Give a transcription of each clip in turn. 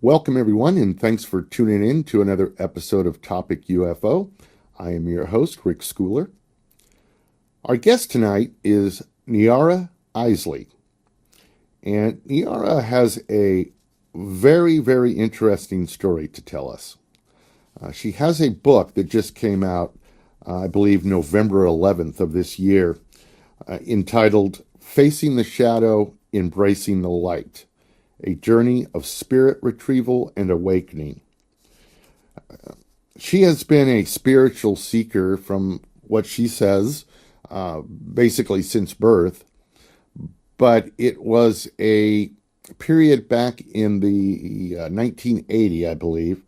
Welcome, everyone, and thanks for tuning in to another episode of Topic UFO. I am your host, Rick Schooler. Our guest tonight is Niara Isley. And Niara has a very, very interesting story to tell us. She has a book that just came out, I believe, November 11th of this year, entitled Facing the Shadow, Embracing the Light. A Journey of Spirit Retrieval and Awakening. She has been a spiritual seeker from what she says, basically since birth, but it was a period back in the 1980, I believe,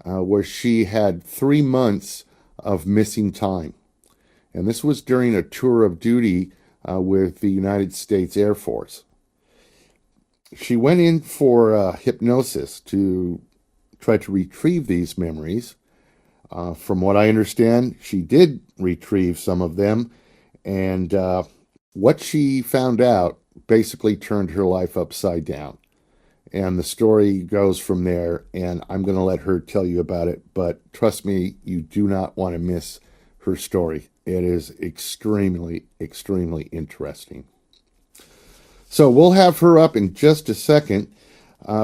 where she had 3 months of missing time. And this was during a tour of duty with the United States Air Force. She went in for hypnosis to try to retrieve these memories. From what I understand, she did retrieve some of them, and what she found out basically turned her life upside down. And the story goes from there, and I'm going to let her tell you about it, but trust me, you do not want to miss her story. It is extremely, extremely interesting. So we'll have her up in just a second.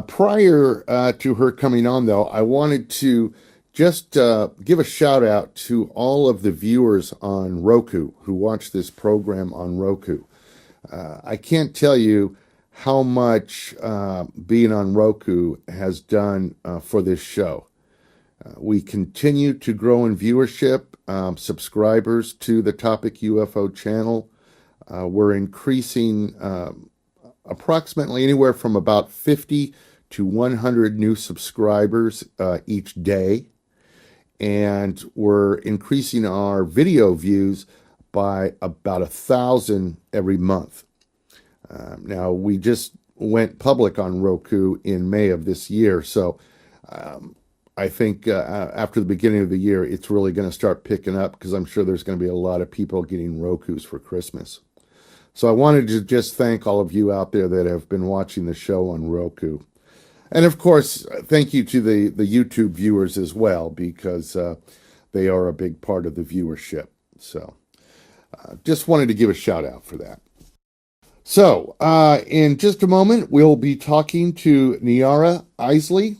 Prior to her coming on, though, I wanted to just give a shout out to all of the viewers on Roku who watch this program on Roku. I can't tell you how much being on Roku has done for this show. We continue to grow in viewership, subscribers to the Topic UFO channel. We're increasing approximately anywhere from about 50 to 100 new subscribers each day. And we're increasing our video views by about 1,000 every month. Now, we just went public on Roku in May of this year. So I think after the beginning of the year, it's really going to start picking up because I'm sure there's going to be a lot of people getting Rokus for Christmas. So I wanted to just thank all of you out there that have been watching the show on Roku. And of course, thank you to the YouTube viewers as well, because they are a big part of the viewership. So just wanted to give a shout out for that. So in just a moment, we'll be talking to Niara Isley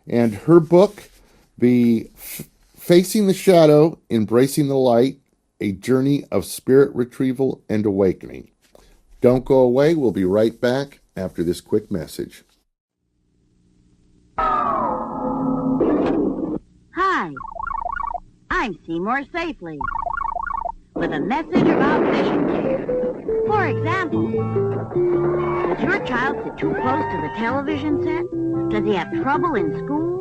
and her book, The Facing the Shadow, Embracing the Light, A Journey of Spirit Retrieval and Awakening. Don't go away. We'll be right back after this quick message. Hi, I'm Seymour Safely with a message about vision care. For example, does your child sit too close to the television set? Does he have trouble in school?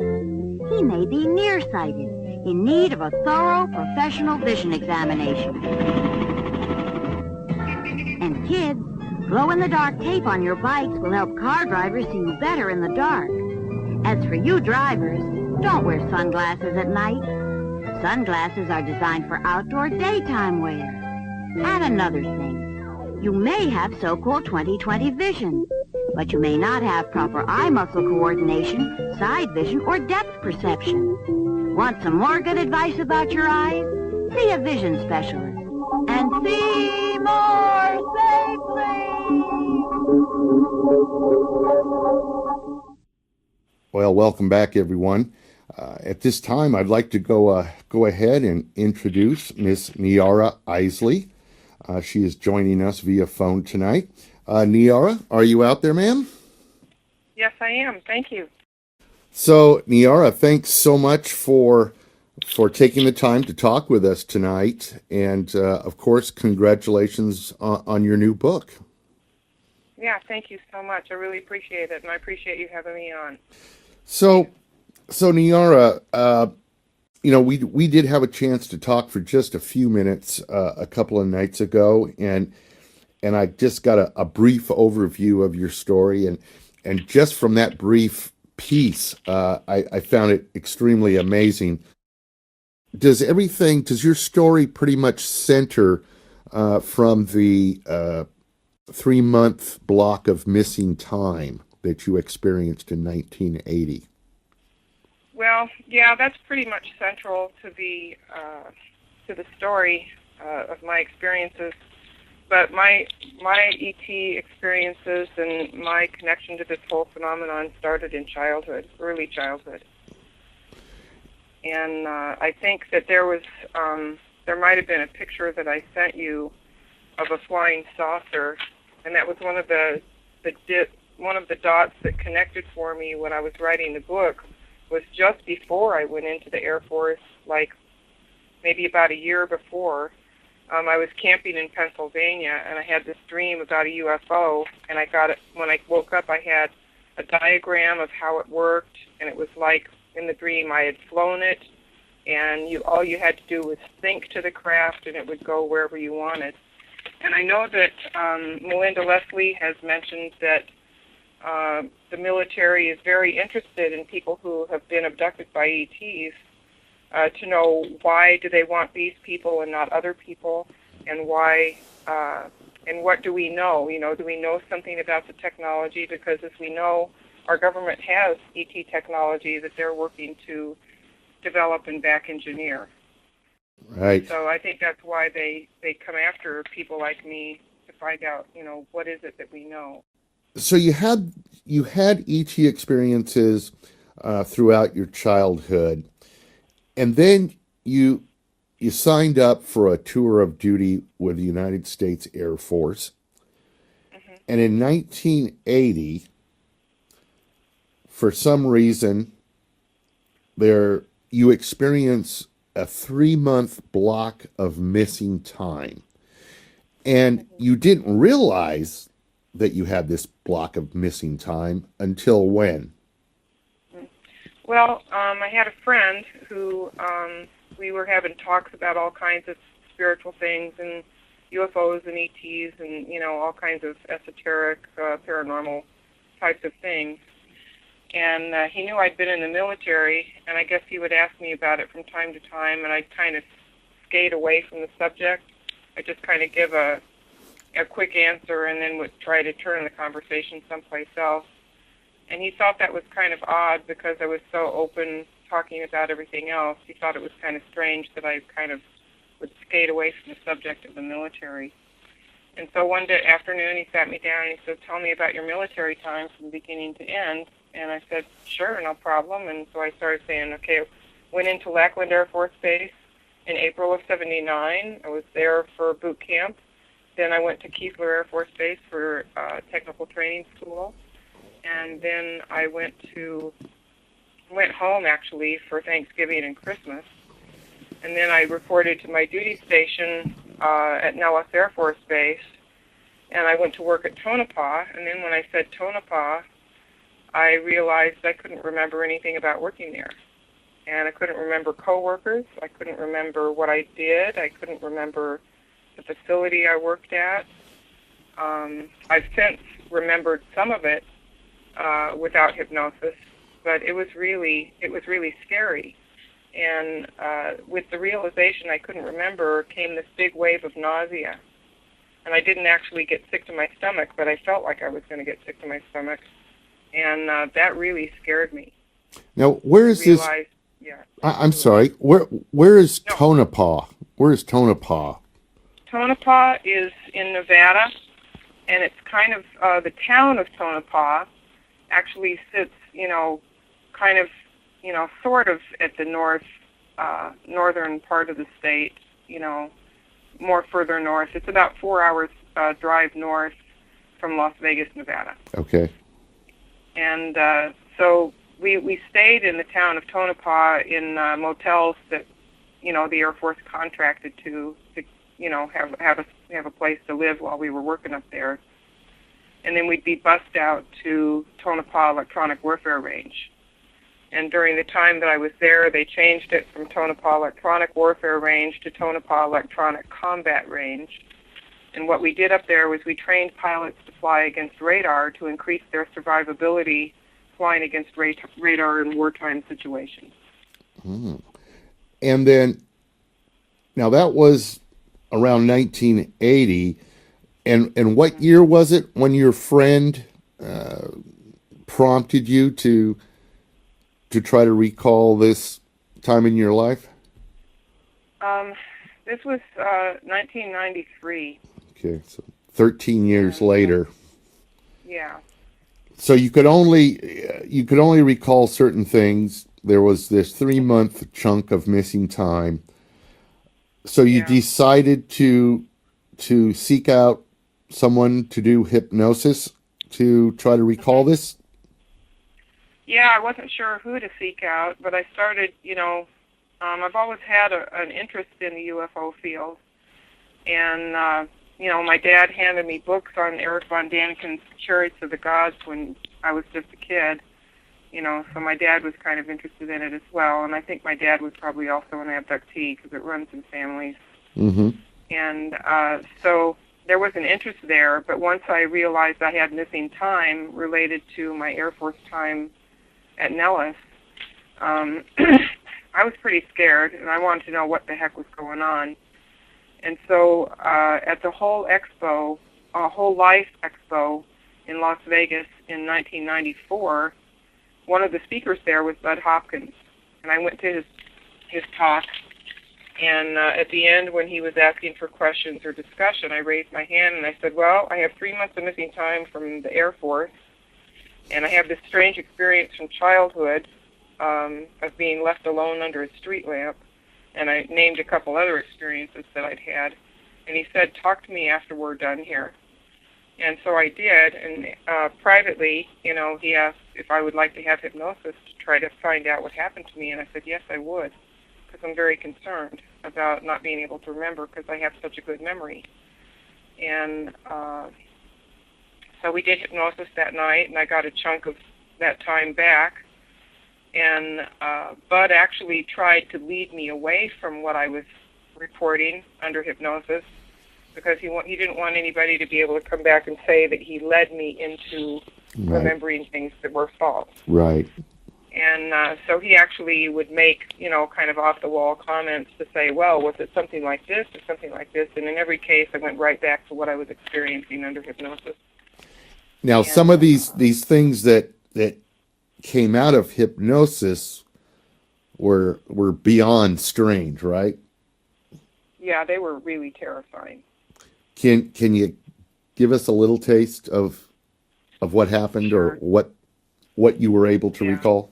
He may be nearsighted, in need of a thorough professional vision examination. And kids, glow-in-the-dark tape on your bikes will help car drivers see you better in the dark. As for you drivers, don't wear sunglasses at night. Sunglasses are designed for outdoor daytime wear. And another thing, you may have so-called 20/20 vision, but you may not have proper eye muscle coordination, side vision, or depth perception. Want some more good advice about your eyes? See a vision specialist. And see more safely! Well, welcome back, everyone. At this time, I'd like to go ahead and introduce Miss Niara Isley. She is joining us via phone tonight. Niara, are you out there, ma'am? Yes, I am. Thank you. So, Niara, thanks so much for taking the time to talk with us tonight. And, of course, congratulations on your new book. Yeah, thank you so much. I really appreciate it, and I appreciate you having me on. So, So Niara, we did have a chance to talk for just a few minutes a couple of nights ago, and I just got a brief overview of your story, and just from that brief piece, I found it extremely amazing. Does your story pretty much center from the 3 month block of missing time that you experienced in 1980? Well, yeah, that's pretty much central to the story of my experiences. But my ET experiences and my connection to this whole phenomenon started in childhood, early childhood. And I think that there might have been a picture that I sent you of a flying saucer, and that was one of the dots that connected for me when I was writing the book. Was just before I went into the Air Force, like maybe about a year before. I was camping in Pennsylvania, and I had this dream about a UFO, and I got it when I woke up. I had a diagram of how it worked, and it was like in the dream I had flown it, and all you had to do was think to the craft, and it would go wherever you wanted. And I know that Melinda Leslie has mentioned that the military is very interested in people who have been abducted by ETs to know why do they want these people and not other people, and why, and what do we know? Do we know something about the technology? Because as we know, our government has ET technology that they're working to develop and back engineer. Right. So I think that's why they come after people like me to find out, what is it that we know. So you had ET experiences throughout your childhood, and then you signed up for a tour of duty with the United States Air Force, Hmm. and in 1980, for some reason, there you experience a 3 month block of missing time, and you didn't realize that you had this block of missing time until when? Well, I had a friend who we were having talks about all kinds of spiritual things and UFOs and ETs and all kinds of esoteric, paranormal types of things. And he knew I'd been in the military, and I guess he would ask me about it from time to time, and I'd kind of skate away from the subject. I'd just kind of give a quick answer and then would try to turn the conversation someplace else. And he thought that was kind of odd because I was so open talking about everything else. He thought it was kind of strange that I kind of would skate away from the subject of the military. And so one day afternoon he sat me down and he said, "Tell me about your military time from beginning to end." And I said, "Sure, no problem." And so I started saying, okay, went into Lackland Air Force Base in April of '79. I was there for boot camp. Then I went to Keesler Air Force Base for technical training school. And then I went home actually for Thanksgiving and Christmas. And then I reported to my duty station at Nellis Air Force Base. And I went to work at Tonopah. And then when I said Tonopah, I realized I couldn't remember anything about working there. And I couldn't remember coworkers. I couldn't remember what I did. I couldn't remember the facility I worked at. I've since remembered some of it without hypnosis, but it was really scary. And with the realization I couldn't remember came this big wave of nausea. And I didn't actually get sick to my stomach, but I felt like I was going to get sick to my stomach. And that really scared me. Now, where is this? Realized, yeah. I'm sorry. Where is No. Tonopah? Where is Tonopah? Tonopah is in Nevada, and it's kind of the town of Tonopah actually sits, kind of, sort of at the northern part of the state, more further north. It's about 4 hours drive north from Las Vegas, Nevada. Okay. And so we stayed in the town of Tonopah in motels that, the Air Force contracted to have a place to live while we were working up there. And then we'd be bussed out to Tonopah Electronic Warfare Range. And during the time that I was there, they changed it from Tonopah Electronic Warfare Range to Tonopah Electronic Combat Range. And what we did up there was we trained pilots to fly against radar to increase their survivability flying against radar in wartime situations. Mm. And then, now that was around 1980. And what year was it when your friend prompted you to try to recall this time in your life? This was 1993. Okay, so 13 years later. Yeah. So you could only recall certain things. There was this 3-month chunk of missing time. So you decided to seek out someone to do hypnosis to try to recall this? Yeah, I wasn't sure who to seek out, but I started, I've always had an interest in the UFO field. And, my dad handed me books on Eric von Daniken's Chariots of the Gods when I was just a kid. So my dad was kind of interested in it as well. And I think my dad was probably also an abductee because it runs in families. Mm-hmm. And so there was an interest there, but once I realized I had missing time related to my Air Force time at Nellis, I was pretty scared, and I wanted to know what the heck was going on. And so at the Whole Life Expo in Las Vegas in 1994, one of the speakers there was Bud Hopkins, and I went to his talk. And at the end, when he was asking for questions or discussion, I raised my hand and I said, well, I have 3 months of missing time from the Air Force, and I have this strange experience from childhood of being left alone under a street lamp. And I named a couple other experiences that I'd had. And he said, talk to me after we're done here. And so I did, and privately, he asked if I would like to have hypnosis to try to find out what happened to me, and I said, yes, I would, because I'm very concerned about not being able to remember because I have such a good memory. And so we did hypnosis that night, and I got a chunk of that time back. And Bud actually tried to lead me away from what I was reporting under hypnosis because he didn't want anybody to be able to come back and say that he led me into remembering things that were false. Right. And so he actually would make, kind of off-the-wall comments to say, well, was it something like this or something like this? And in every case, I went right back to what I was experiencing under hypnosis. Now, some of these things that came out of hypnosis were beyond strange, right? Yeah, they were really terrifying. Can you give us a little taste of what happened or what you were able to recall?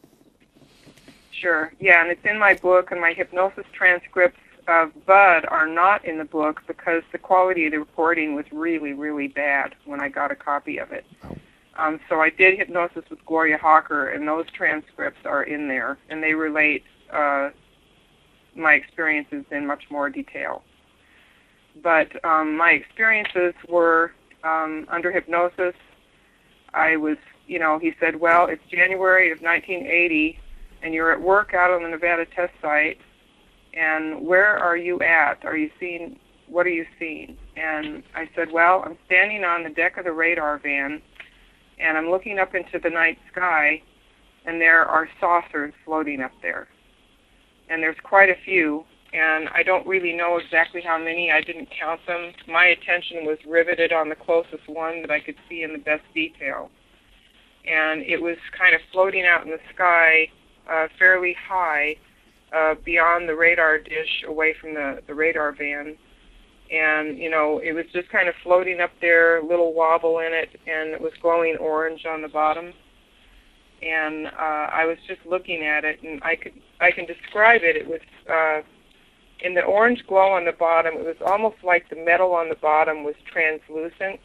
Sure. Yeah, and it's in my book, and my hypnosis transcripts of Bud are not in the book because the quality of the recording was really, really bad when I got a copy of it. Oh. So I did hypnosis with Gloria Hawker, and those transcripts are in there, and they relate my experiences in much more detail. But my experiences were under hypnosis. I was, he said, well, it's January of 1980, and you're at work out on the Nevada test site, and where are you at? What are you seeing? And I said, well, I'm standing on the deck of the radar van, and I'm looking up into the night sky, and there are saucers floating up there. And there's quite a few, and I don't really know exactly how many. I didn't count them. My attention was riveted on the closest one that I could see in the best detail. And it was kind of floating out in the sky fairly high beyond the radar dish away from the radar van. And, it was just kind of floating up there, a little wobble in it, and it was glowing orange on the bottom. And I was just looking at it, and I can describe it. It was in the orange glow on the bottom. It was almost like the metal on the bottom was translucent,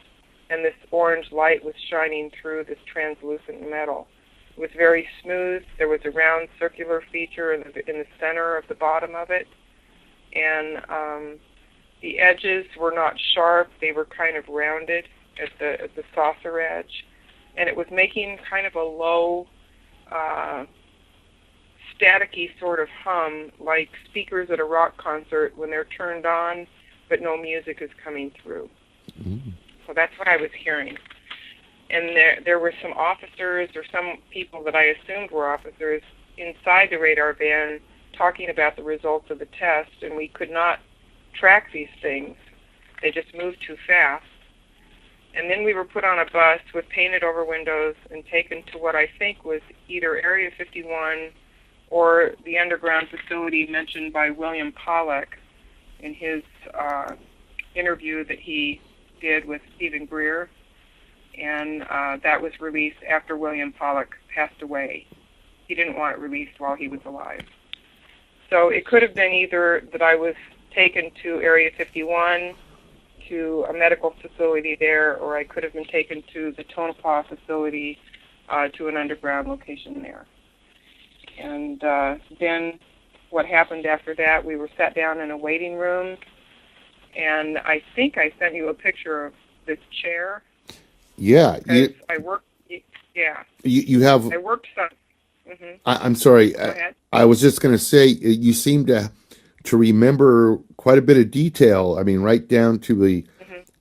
and this orange light was shining through this translucent metal. It was very smooth. There was a round circular feature in the center of the bottom of it, and the edges were not sharp. They were kind of rounded at the saucer edge, and it was making kind of a low staticky sort of hum, like speakers at a rock concert when they're turned on, but no music is coming through. Mm. So that's what I was hearing. And there were some officers or some people that I assumed were officers inside the radar van talking about the results of the test, and we could not track these things. They just moved too fast. And then we were put on a bus with painted over windows and taken to what I think was either Area 51 or the underground facility mentioned by William Pollack in his interview that he did with Stephen Greer. And that was released after William Pollack passed away. He didn't want it released while he was alive. So it could have been either that I was taken to Area 51, to a medical facility there, or I could have been taken to the Tonopah facility, to an underground location there. And then what happened after that, we were sat down in a waiting room, and I think I sent you a picture of this chair. Yeah. I worked, yeah. You have... I worked some. Mm-hmm. I'm sorry. Go ahead. I was just going to say, you seem to remember quite a bit of detail. I mean, right down to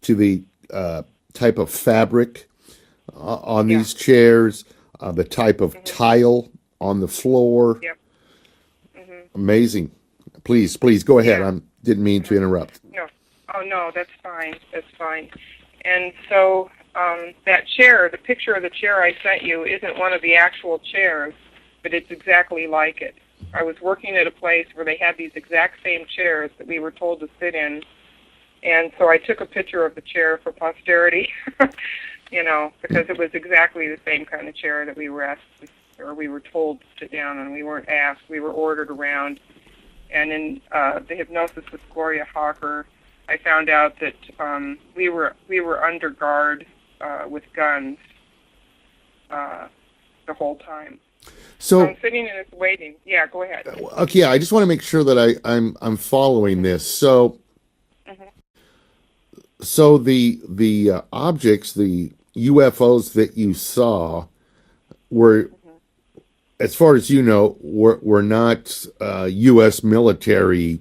the type of fabric on these chairs, the type of tile on the floor. Yep. Mm-hmm. Amazing. Please go ahead. Yeah. I didn't mean to interrupt. No. Oh, no, that's fine. That's fine. And so that chair, the picture of the chair I sent you, isn't one of the actual chairs, but it's exactly like it. I was working at a place where they had these exact same chairs that we were told to sit in, and so I took a picture of the chair for posterity, because it was exactly the same kind of chair that we were asked, or we were told to sit down, and we weren't asked. We were ordered around. And in the hypnosis with Gloria Hawker, I found out that we were under guard with guns the whole time. So I'm sitting in this waiting. Yeah, go ahead. Okay, I just want to make sure that I'm following this. So, so the objects, the UFOs that you saw, were, as far as you know, were not U.S. military.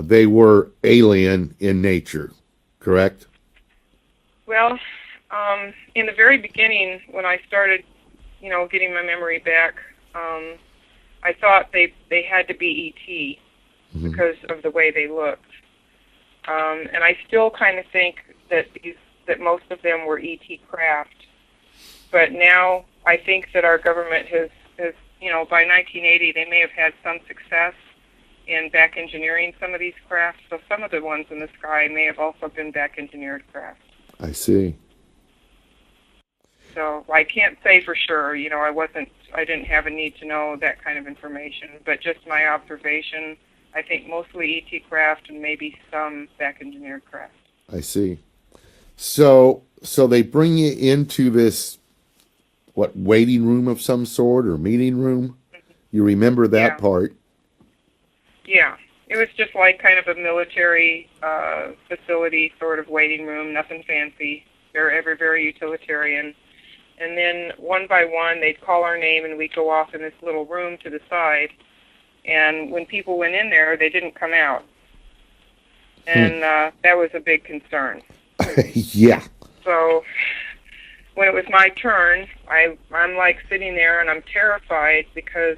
They were alien in nature, correct? Well, in the very beginning, when I started, getting my memory back, I thought they had to be E.T. because of the way they looked. And I still kind of think that most of them were E.T. craft. But now I think that our government has by 1980, they may have had some success in back engineering some of these crafts. So some of the ones in the sky may have also been back engineered crafts. I see. So I can't say for sure. I didn't have a need to know that kind of information. But just my observation, I think mostly ET craft and maybe some back engineered craft. I see. So they bring you into this, waiting room of some sort or meeting room? You remember that part? Yeah. It was just like kind of a military facility sort of waiting room, nothing fancy, very utilitarian. And then one by one, they'd call our name and we'd go off in this little room to the side. And when people went in there, they didn't come out. And that was a big concern. Yeah. So when it was my turn, I'm like sitting there and I'm terrified because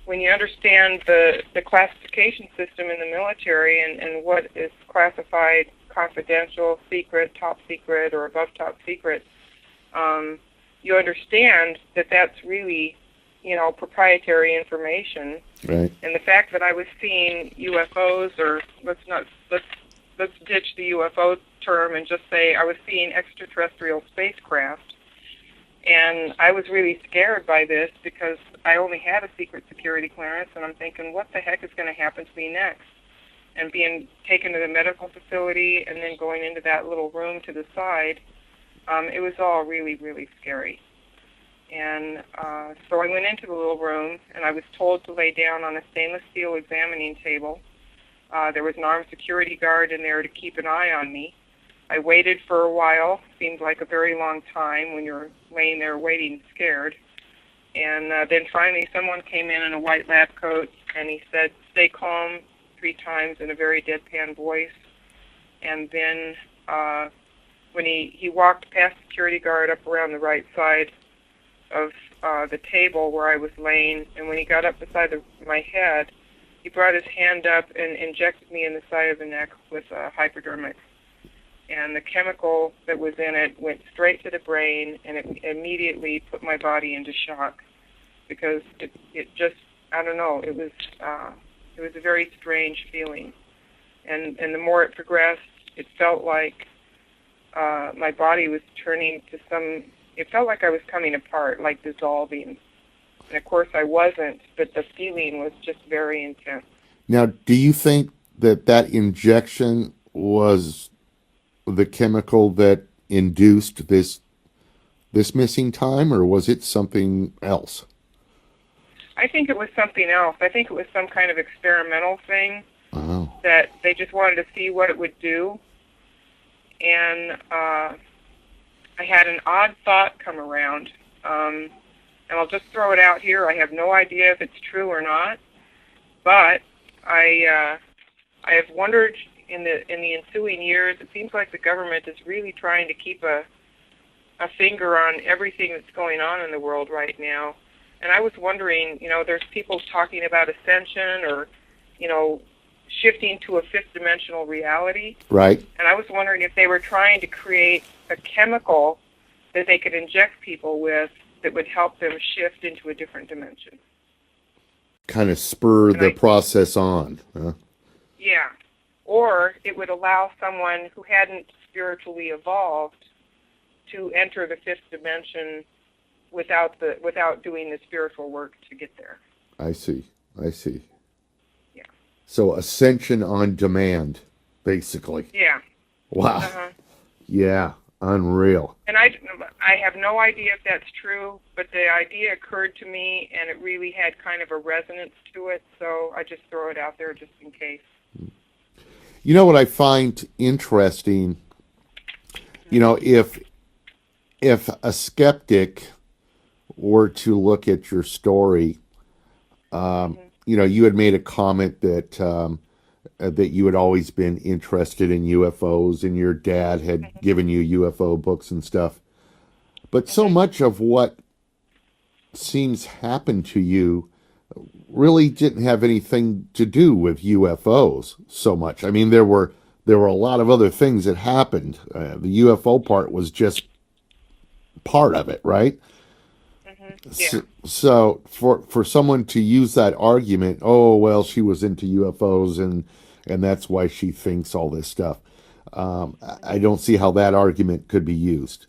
when you understand the classification system in the military and what is classified confidential, secret, top secret, or above top secret, you understand that that's really, proprietary information. Right. And the fact that I was seeing UFOs, or let's ditch the UFO term and just say I was seeing extraterrestrial spacecraft. And I was really scared by this because I only had a secret security clearance, and I'm thinking, what the heck is going to happen to me next? And being taken to the medical facility and then going into that little room to the side, it was all really, really scary. And so I went into the little room, and I was told to lay down on a stainless steel examining table. There was an armed security guard in there to keep an eye on me. I waited for a while, seemed like a very long time when you're laying there waiting scared. And then finally someone came in a white lab coat, and he said, "Stay calm," 3 times in a very deadpan voice. And then when he walked past the security guard up around the right side of the table where I was laying, and when he got up beside my head, he brought his hand up and injected me in the side of the neck with a hypodermic. And the chemical that was in it went straight to the brain, and it immediately put my body into shock, because it just, I don't know, it was a very strange feeling. And the more it progressed, it felt like my body was turning to it felt like I was coming apart, like dissolving. And of course I wasn't, but the feeling was just very intense. Now, do you think that injection was the chemical that induced this missing time, or was it something else? I think it was something else. I think it was some kind of experimental thing that they just wanted to see what it would do. And I had an odd thought come around, and I'll just throw it out here. I have no idea if it's true or not, but I have wondered in the ensuing years. It seems like the government is really trying to keep a finger on everything that's going on in the world right now. And I was wondering, there's people talking about ascension or, shifting to a fifth dimensional reality. Right. And I was wondering if they were trying to create a chemical that they could inject people with that would help them shift into a different dimension. Kind of spur the process on. Huh? Yeah. Or it would allow someone who hadn't spiritually evolved to enter the fifth dimension without doing the spiritual work to get there. I see. Yeah. So ascension on demand, basically. Yeah. Wow. Uh-huh. Yeah. Unreal. And I have no idea if that's true, but the idea occurred to me, and it really had kind of a resonance to it, so I just throw it out there just in case. You know what I find interesting? If a skeptic were to look at your story, you had made a comment that that you had always been interested in UFOs, and your dad had given you UFO books and stuff. But so much of what seems happened to you really didn't have anything to do with UFOs so much. I mean, there were a lot of other things that happened. The UFO part was just part of it, right? Yeah. So for someone to use that argument, oh well, she was into UFOs and that's why she thinks all this stuff. I don't see how that argument could be used.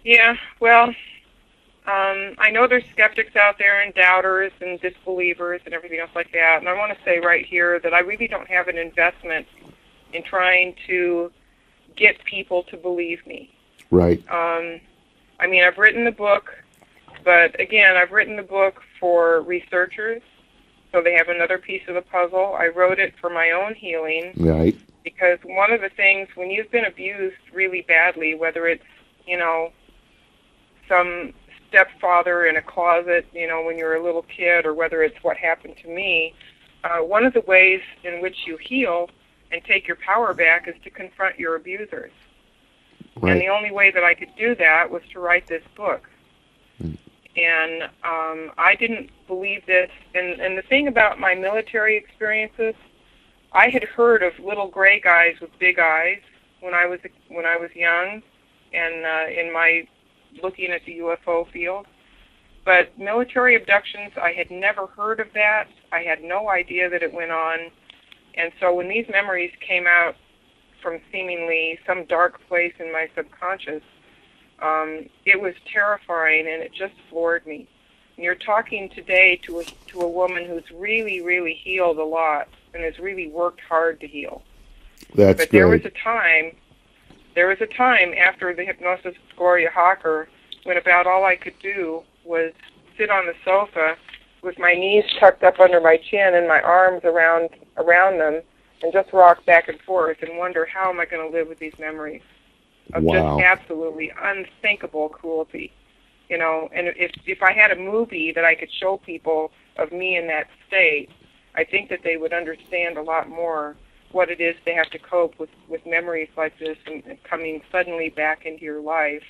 Yeah. Well, I know there's skeptics out there and doubters and disbelievers and everything else like that. And I want to say right here that I really don't have an investment in trying to get people to believe me. Right. I mean, I've written the book, but again, I've written the book for researchers, so they have another piece of the puzzle. I wrote it for my own healing. Right. Because one of the things, when you've been abused really badly, whether it's, some stepfather in a closet, when you're a little kid, or whether it's what happened to me, one of the ways in which you heal and take your power back is to confront your abusers. Right. And the only way that I could do that was to write this book. And I didn't believe this. And the thing about my military experiences, I had heard of little gray guys with big eyes when I was young, and in my looking at the UFO field. But military abductions, I had never heard of that. I had no idea that it went on. And so when these memories came out from seemingly some dark place in my subconscious, it was terrifying, and it just floored me. And you're talking today to a woman who's really, really healed a lot and has really worked hard to heal. That's but great. There was a time after the hypnosis with Gloria Hawker when about all I could do was sit on the sofa with my knees tucked up under my chin and my arms around them, and just rock back and forth and wonder, how am I going to live with these memories of just absolutely unthinkable cruelty? you know. And if I had a movie that I could show people of me in that state, I think that they would understand a lot more what it is they have to cope with memories like this and coming suddenly back into your life.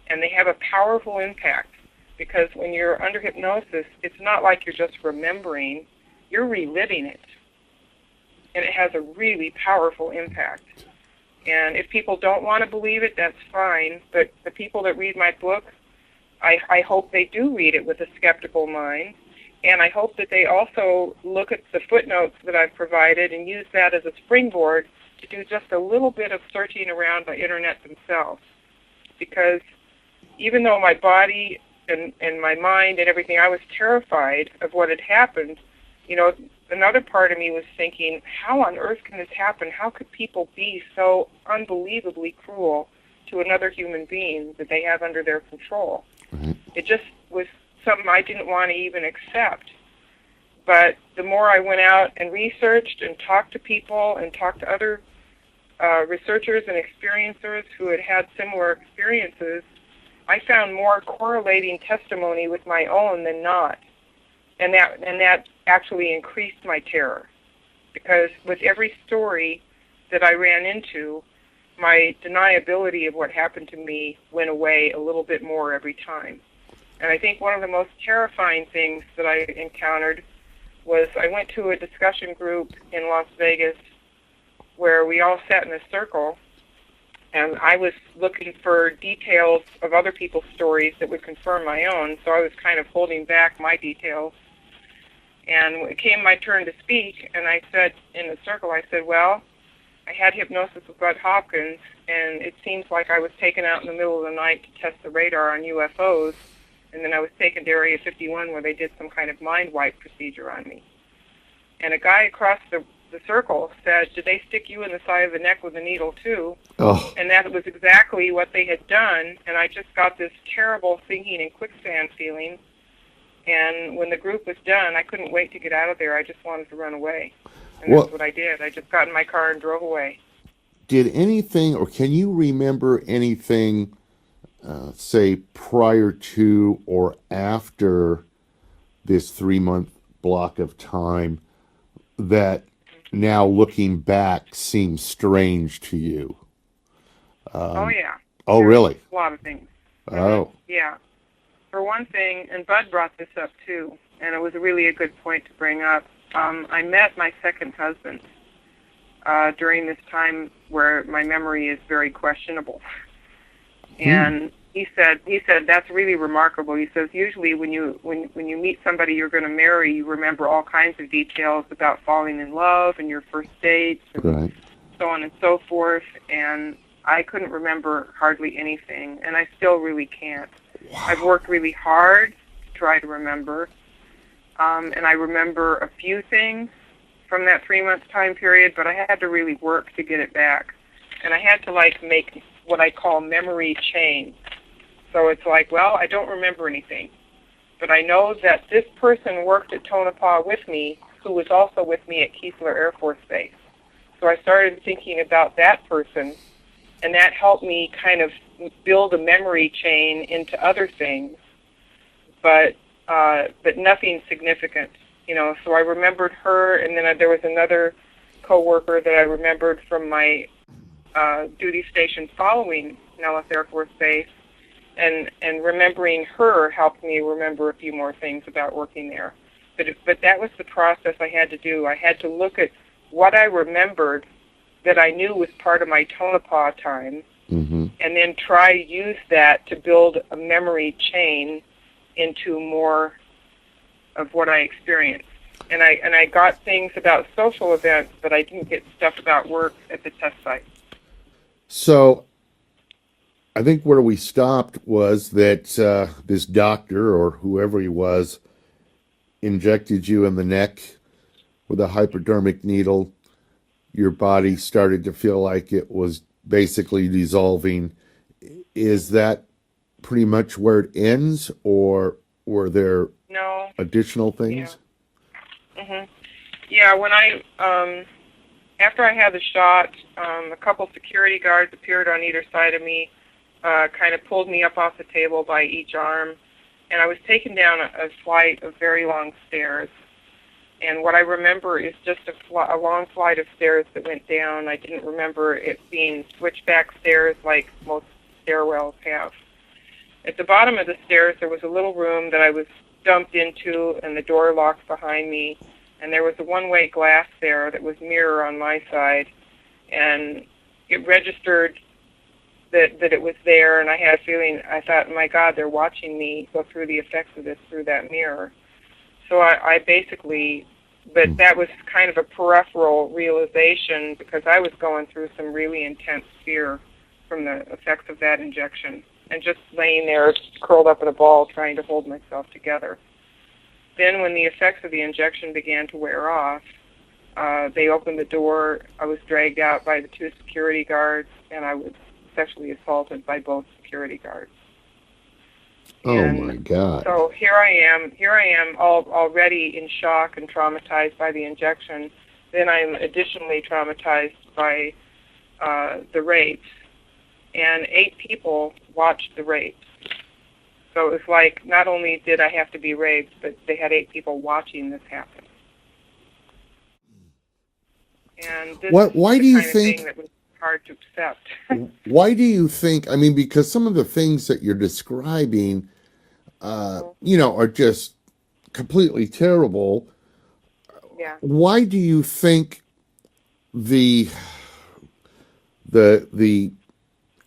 And they have a powerful impact, because when you're under hypnosis, it's not like you're just remembering, you're reliving it. And it has a really powerful impact. And if people don't want to believe it, that's fine. But the people that read my book, I hope they do read it with a skeptical mind. And I hope that they also look at the footnotes that I've provided and use that as a springboard to do just a little bit of searching around the internet themselves. Because even though my body and my mind and everything, I was terrified of what had happened, you know, another part of me was thinking, how on earth can this happen? How could people be so unbelievably cruel to another human being that they have under their control? Mm-hmm. It just was something I didn't want to even accept. But the more I went out and researched and talked to people and talked to other researchers and experiencers who had had similar experiences, I found more correlating testimony with my own than not. And that actually increased my terror, because with every story that I ran into, my deniability of what happened to me went away a little bit more every time. And I think one of the most terrifying things that I encountered was I went to a discussion group in Las Vegas where we all sat in a circle, and I was looking for details of other people's stories that would confirm my own, so I was kind of holding back my details. And it came my turn to speak, and I said in the circle, I said, well, I had hypnosis with Bud Hopkins, and it seems like I was taken out in the middle of the night to test the radar on UFOs, and then I was taken to Area 51 where they did some kind of mind wipe procedure on me. And a guy across the circle said, did they stick you in the side of the neck with a needle too? Oh. And that was exactly what they had done, and I just got this terrible sinking and quicksand feeling. And when the group was done, I couldn't wait to get out of there. I just wanted to run away. And that's what I did. I just got in my car and drove away. Did anything, or can you remember anything, say, prior to or after this 3-month block of time that now looking back seems strange to you? Oh, yeah. Oh, really? A lot of things. Oh. Yeah. For one thing, and Bud brought this up too, and it was really a good point to bring up, I met my second husband during this time where my memory is very questionable. And he said that's really remarkable. He says usually when you meet somebody you're going to marry, you remember all kinds of details about falling in love and your first dates and so on and so forth. And I couldn't remember hardly anything, and I still really can't. Wow. I've worked really hard to try to remember, and I remember a few things from that 3-month time period, but I had to really work to get it back. And I had to make what I call memory chain. So it's like, well, I don't remember anything, but I know that this person worked at Tonopah with me, who was also with me at Keesler Air Force Base. So I started thinking about that person, and that helped me kind of build a memory chain into other things, but nothing significant, you know. So I remembered her, and then there was another coworker that I remembered from my duty station following Nellis Air Force Base, and remembering her helped me remember a few more things about working there. But that was the process I had to do. I had to look at what I remembered that I knew was part of my Tonopah time, and then try to use that to build a memory chain into more of what I experienced. And I got things about social events, but I didn't get stuff about work at the test site. So I think where we stopped was that this doctor, or whoever he was, injected you in the neck with a hypodermic needle. Your body started to feel like it was basically dissolving. Is that pretty much where it ends, or were there additional things? Yeah, when I, after I had the shot, a couple security guards appeared on either side of me, kind of pulled me up off the table by each arm, and I was taken down a flight of very long stairs. And what I remember is just a long flight of stairs that went down. I didn't remember it being switchback stairs like most stairwells have. At the bottom of the stairs, there was a little room that I was dumped into, and the door locked behind me. And there was a one-way glass there that was mirror on my side. And it registered that it was there, and I had a feeling, I thought, my God, they're watching me go through the effects of this through that mirror. So I basically, but that was kind of a peripheral realization because I was going through some really intense fear from the effects of that injection and just laying there curled up in a ball trying to hold myself together. Then when the effects of the injection began to wear off, they opened the door. I was dragged out by the 2 security guards, and I was sexually assaulted by both security guards. Oh my God. So here I am already in shock and traumatized by the injection. Then I'm additionally traumatized by the rapes. And 8 people watched the rapes. So it was like, not only did I have to be raped, but they had 8 people watching this happen. And this Why is do the you kind of think? thing that was hard to accept. Why do you think? I mean, because some of the things that you're describing, are just completely terrible. Yeah. Why do you think the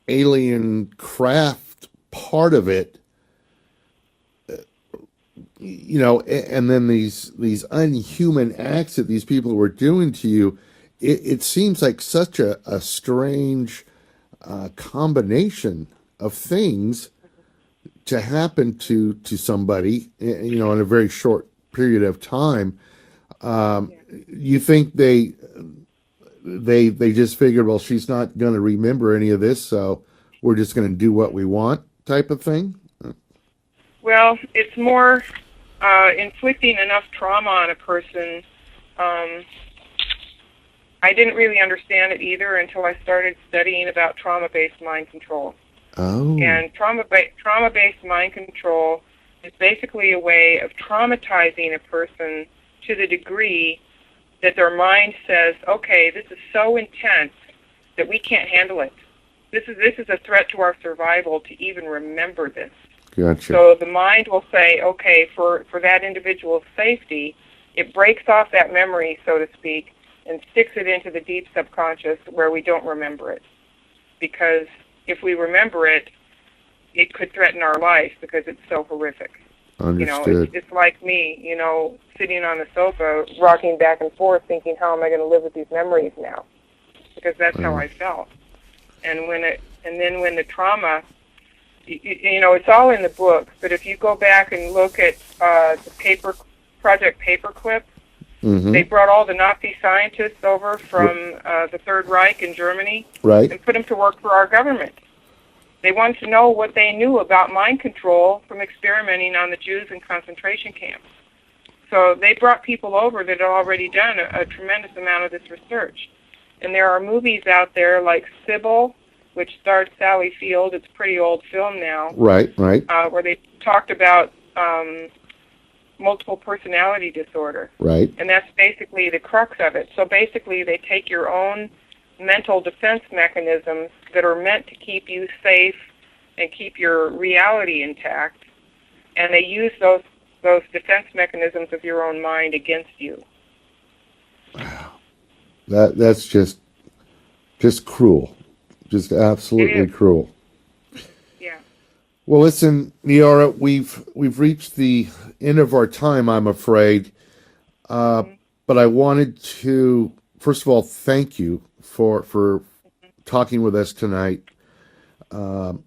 alien craft part of it, and then these unhuman acts that these people were doing to you, it seems like such a strange combination of things to happen to somebody, in a very short period of time. You think they just figured, well, she's not going to remember any of this, so we're just going to do what we want, type of thing? Well, it's more inflicting enough trauma on a person. I didn't really understand it either until I started studying about trauma-based mind control. Oh. And trauma-based mind control is basically a way of traumatizing a person to the degree that their mind says, okay, this is so intense that we can't handle it. This is a threat to our survival to even remember this. Gotcha. So the mind will say, okay, for that individual's safety, it breaks off that memory, so to speak, and sticks it into the deep subconscious where we don't remember it. Because if we remember it, it could threaten our life because it's so horrific. Understood. It's like me, sitting on the sofa, rocking back and forth, thinking, how am I going to live with these memories now? Because that's how I felt. And then when the trauma, it's all in the book. But if you go back and look at the Project Paperclip, they brought all the Nazi scientists over from the Third Reich in Germany, right, and put them to work for our government. They wanted to know what they knew about mind control from experimenting on the Jews in concentration camps. So they brought people over that had already done a tremendous amount of this research. And there are movies out there like Sybil, which stars Sally Field. It's a pretty old film now. Right. Where they talked about multiple personality disorder. Right. And that's basically the crux of it. So basically they take your own mental defense mechanisms that are meant to keep you safe and keep your reality intact, and they use those defense mechanisms of your own mind against you. Wow. That's just cruel. Just absolutely cruel. Yeah. Well, listen, Niara, we've reached the end of our time, I'm afraid. But I wanted to, first of all, thank you for talking with us tonight. And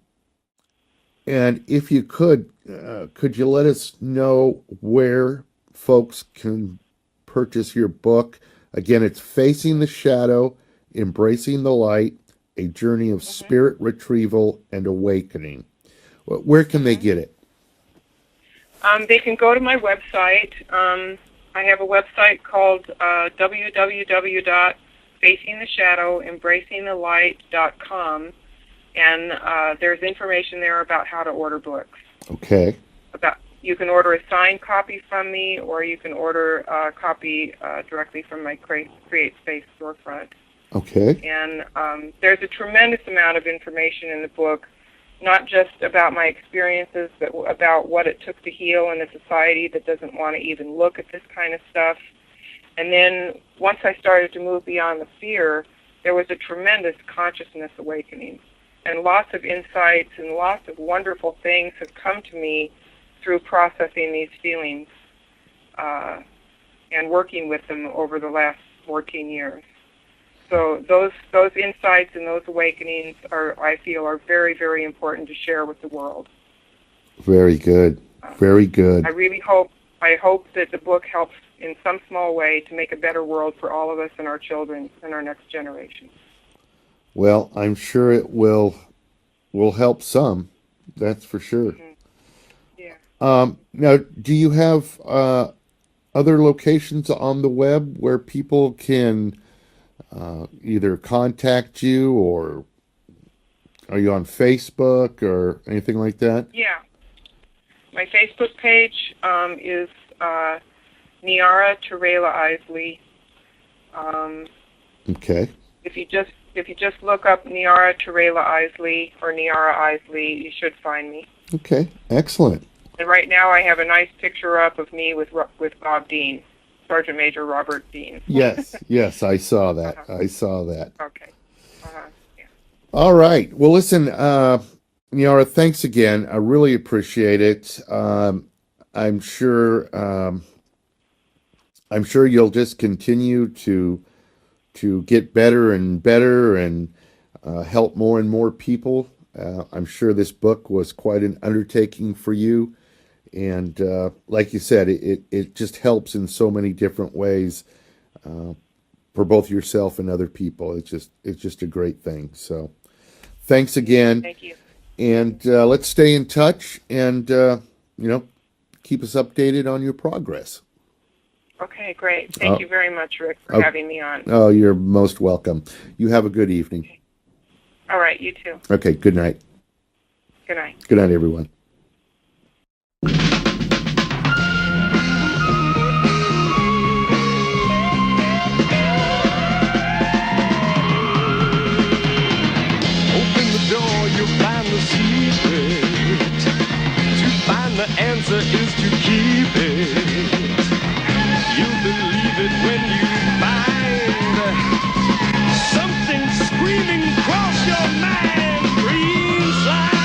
if you could you let us know where folks can purchase your book? Again, it's Facing the Shadow, Embracing the Light, A Journey of Spirit Retrieval and Awakening. Where can they get it? They can go to my website. I have a website called www.facingtheshadowembracingthelight.com, and there's information there about how to order books. Okay. You can order a signed copy from me, or you can order a copy directly from my Create Space storefront. Okay. And there's a tremendous amount of information in the book, not just about my experiences, but about what it took to heal in a society that doesn't want to even look at this kind of stuff. And then once I started to move beyond the fear, there was a tremendous consciousness awakening. And lots of insights and lots of wonderful things have come to me through processing these feelings and working with them over the last 14 years. So those insights and those awakenings I feel are very, very important to share with the world. Very good. Very good. I hope that the book helps in some small way to make a better world for all of us and our children and our next generation. Well, I'm sure it will help some. That's for sure. Mm-hmm. Yeah. Now, do you have other locations on the web where people can either contact you, or are you on Facebook or anything like that? Yeah. My Facebook page is Niara Isley. Okay. If you just look up Niara Isley or Niara Isley, you should find me. Okay. Excellent. And right now I have a nice picture up of me with Bob Dean, Sergeant Major Robert Dean. Yes. Yes, I saw that. Uh-huh. I saw that. Okay. Yeah. All right. Well, listen, Niara, thanks again. I really appreciate it. I'm sure you'll just continue to get better and better and help more and more people. I'm sure this book was quite an undertaking for you, and like you said, it just helps in so many different ways for both yourself and other people. It's just a great thing. So, thanks again. Thank you. And let's stay in touch, and keep us updated on your progress. Okay, great. Thank you very much, Rick, for having me on. Oh, you're most welcome. You have a good evening. All right, you too. Okay, good night. Good night. Good night, everyone. Open the door, you'll find the secret. To find the answer is to keep it. You'll believe it when you find something screaming across your mind. Green slime.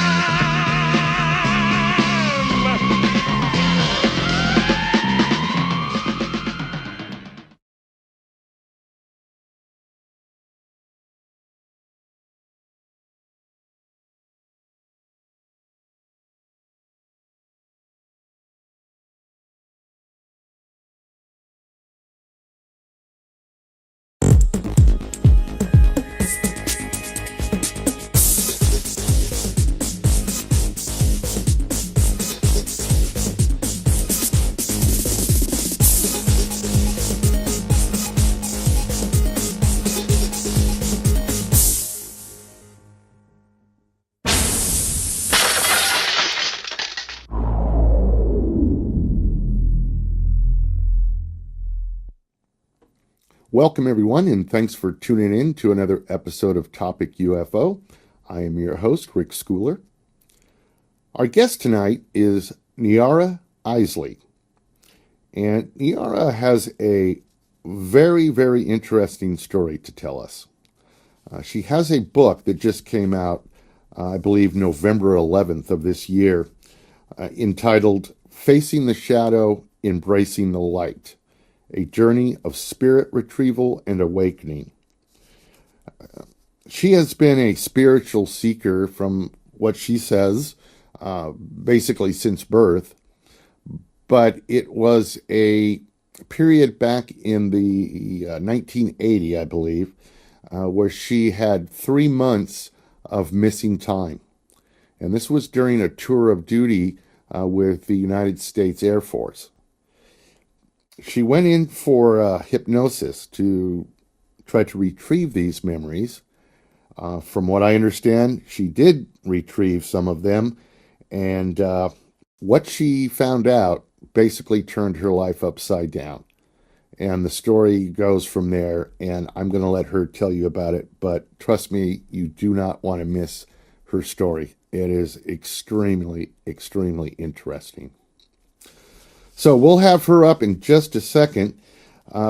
Welcome, everyone, and thanks for tuning in to another episode of Topic UFO. I am your host, Rick Schooler. Our guest tonight is Niara Isley. And Niara has a very, very interesting story to tell us. She has a book that just came out, I believe, November 11th of this year, entitled Facing the Shadow, Embracing the Light. A Journey of Spirit Retrieval and Awakening. She has been a spiritual seeker from what she says, basically since birth, but it was a period back in the 1980, I believe, where she had 3 months of missing time. And this was during a tour of duty with the United States Air Force. She went in for hypnosis to try to retrieve these memories, From what I understand, she did retrieve some of them, and what she found out basically turned her life upside down. And the story goes from there, and I'm going to let her tell you about it. But trust me, you do not want to miss her story. It is extremely, extremely interesting. So we'll have her up in just a second.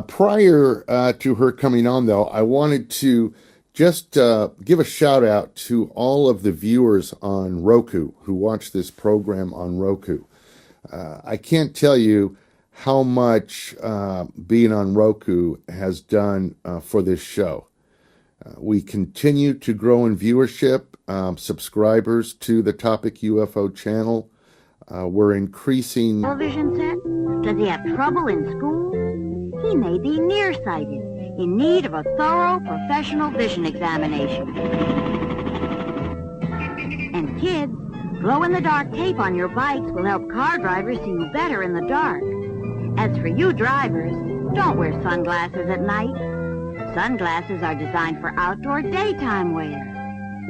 Prior to her coming on, though, I wanted to just give a shout out to all of the viewers on Roku who watch this program on Roku. I can't tell you how much being on Roku has done for this show. We continue to grow in viewership, subscribers to the Topic UFO channel. We're increasing. Television set? Does he have trouble in school? He may be nearsighted, in need of a thorough professional vision examination. And kids, glow-in-the-dark tape on your bikes will help car drivers see you better in the dark. As for you drivers, don't wear sunglasses at night. Sunglasses are designed for outdoor daytime wear.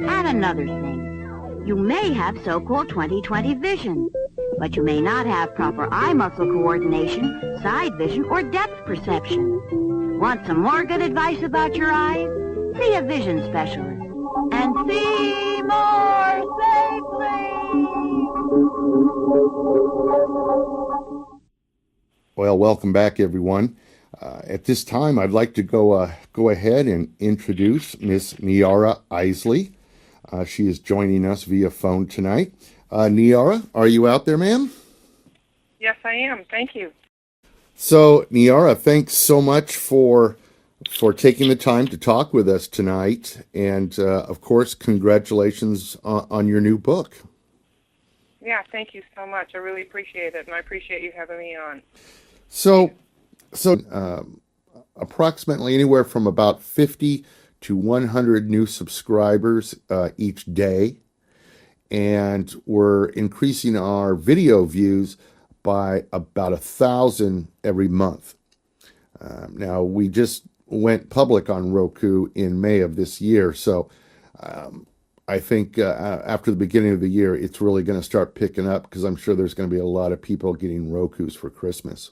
And another thing, you may have so-called 20/20 vision, but you may not have proper eye muscle coordination, side vision, or depth perception. Want some more good advice about your eyes? See a vision specialist. And see more safely! Well, welcome back, everyone. At this time, I'd like to go ahead and introduce Miss Niara Isley. She is joining us via phone tonight. Niara, are you out there, ma'am? Yes, I am. Thank you. So, Niara, thanks so much for taking the time to talk with us tonight. And, of course, congratulations on your new book. Yeah, thank you so much. I really appreciate it, and I appreciate you having me on. So approximately anywhere from about 50 to 100 new subscribers each day. And we're increasing our video views by about 1,000 every month. Now, we just went public on Roku in May of this year, so I think after the beginning of the year, it's really going to start picking up because I'm sure there's going to be a lot of people getting Rokus for Christmas.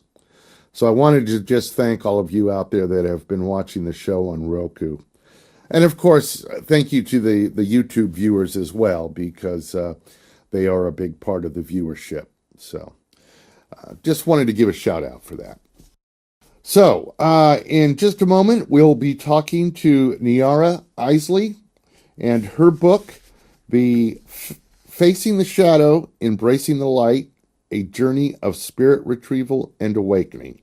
So I wanted to just thank all of you out there that have been watching the show on Roku. And of course, thank you to the YouTube viewers as well, because they are a big part of the viewership. So just wanted to give a shout out for that. So in just a moment, we'll be talking to Niara Isley and her book, Facing the Shadow, Embracing the Light, A Journey of Spirit Retrieval and Awakening.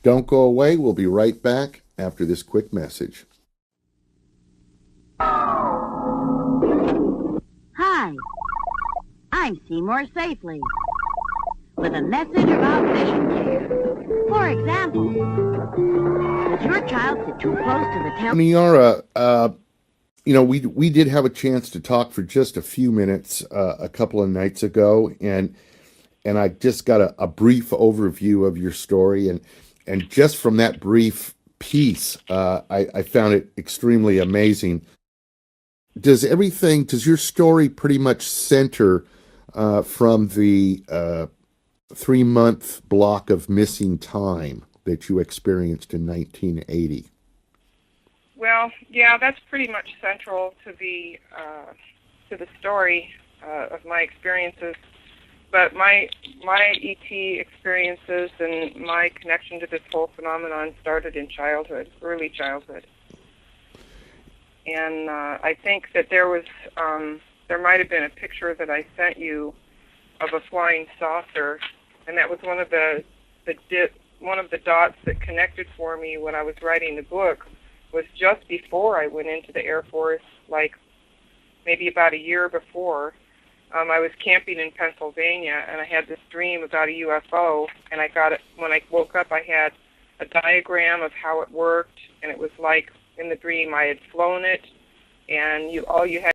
Don't go away. We'll be right back after this quick message. Hi, I'm Seymour Safely, with a message about vision care. For example, does your child sit too close to the Niara, we did have a chance to talk for just a few minutes a couple of nights ago, and I just got a brief overview of your story, and just from that brief piece, I found it extremely amazing. Does your story pretty much center from the 3-month block of missing time that you experienced in 1980? Well, yeah, that's pretty much central to the story of my experiences. But my ET experiences and my connection to this whole phenomenon started in childhood, early childhood. And I think that there might have been a picture that I sent you of a flying saucer, and that was one of the dots that connected for me when I was writing the book. Was just before I went into the Air Force, like maybe about a year before. I was camping in Pennsylvania, and I had this dream about a UFO, and I got it when I woke up. I had a diagram of how it worked, and it was like in the dream I had flown it, and all you had